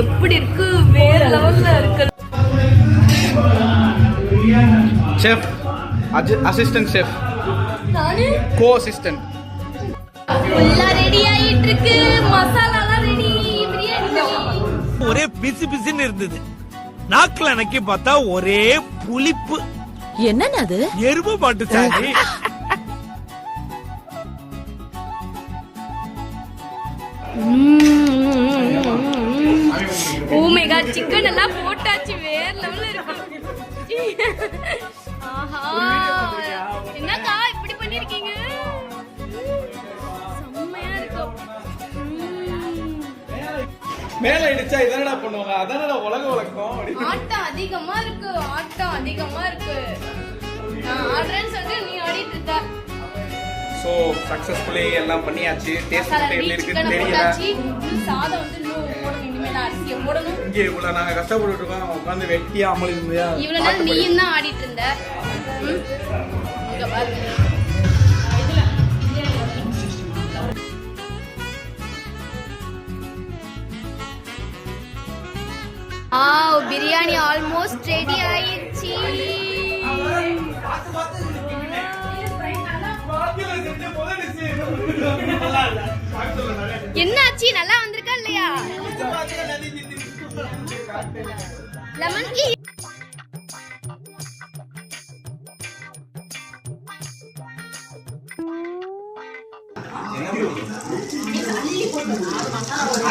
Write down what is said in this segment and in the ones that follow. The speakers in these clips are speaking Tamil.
எப்படி இருக்கு, வேற லெவல்ல இருக்கு. செஃப், அசிஸ்டன்ட் செஃப், கோ அசிஸ்டன்ட். எல்லாம் ரெடி ஆயிட்டு இருக்கு, மசாலாலாம் ரெடி, பிரியாணி. ஒரே பிசு பிசுன்னு இருந்தது. நாக்குல நக்கி பார்த்தா ஒரே புளிப்பு. என்னன்னு அது? எருமை மாட்டு சாணி. ஓ மை காட், சிக்கன் எல்லாம் போட்டாச்சு, வேற லெவல்ல இருக்கு. ஆஹா, என்னக்கா இப்படி பண்ணிருக்கீங்க? செம்மையா இருக்கு. மேல இடிச்சா இதனடா பண்ணுவாங்க, அதனடா உலக வழக்கம். ஆட்டம் அதிகமா இருக்கு, ஆட்டம் அதிகமா இருக்கு. நான் ஆடுறேன்னு சொல்லிட்டு நீ ஆடிட்டு இருக்க. சோ சக்சஸ்ஃபுல்லி எல்லாம் பண்ணியாச்சு. டேஸ்ட் எப்படி இருக்குன்னு தெரியல. சாதம் வந்து இன்னும் போடணும், இனிமேல் அரிசியை போடணும். இங்கே இவ்வளவு நாங்க கஷ்டப்பட்டு இருக்கோம், உட்காந்து வெட்டியா அமளி இருந்தியா. இவ்வளவு நேரம் நீயும் தான் ஆடிட்டு இருந்த. இங்க பாரு. பிரியாணி ஆல்மோஸ்ட் ரெடி ஆயிடுச்சு. என்னாச்சு, நல்லா வந்திருக்கா இல்லையா? லெமன் டீ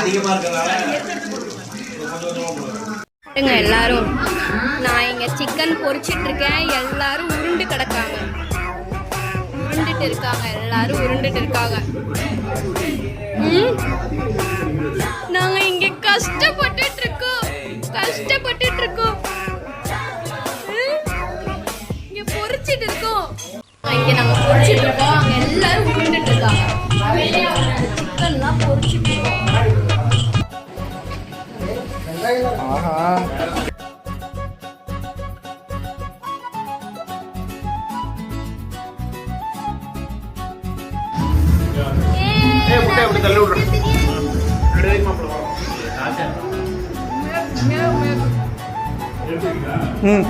அதிகமா இருக்கனால எல்லாரும், நான் இங்க சிக்கன் பொரிச்சிட்டு இருக்கேன். எல்லாரும் உருண்டு கிடக்காங்க, உருண்டுட்டு இருக்காங்க, எல்லாரும் உருண்டுட்டு இருக்காங்க. நாங்க இங்க கஷ்டப்பட்டுட்டு இருக்கோம், கஷ்டப்பட்டுட்டு இருக்கோம். இங்க பொரிச்சிட்டு இருக்கோம், இங்க நாங்க பொரிச்சிட்டு இருக்கோம், அங்க எல்லாரும் உருண்டுட்டு இருக்காங்க. சிக்கன்லாம் பொரிச்சிட்டு இருக்கோம். ம்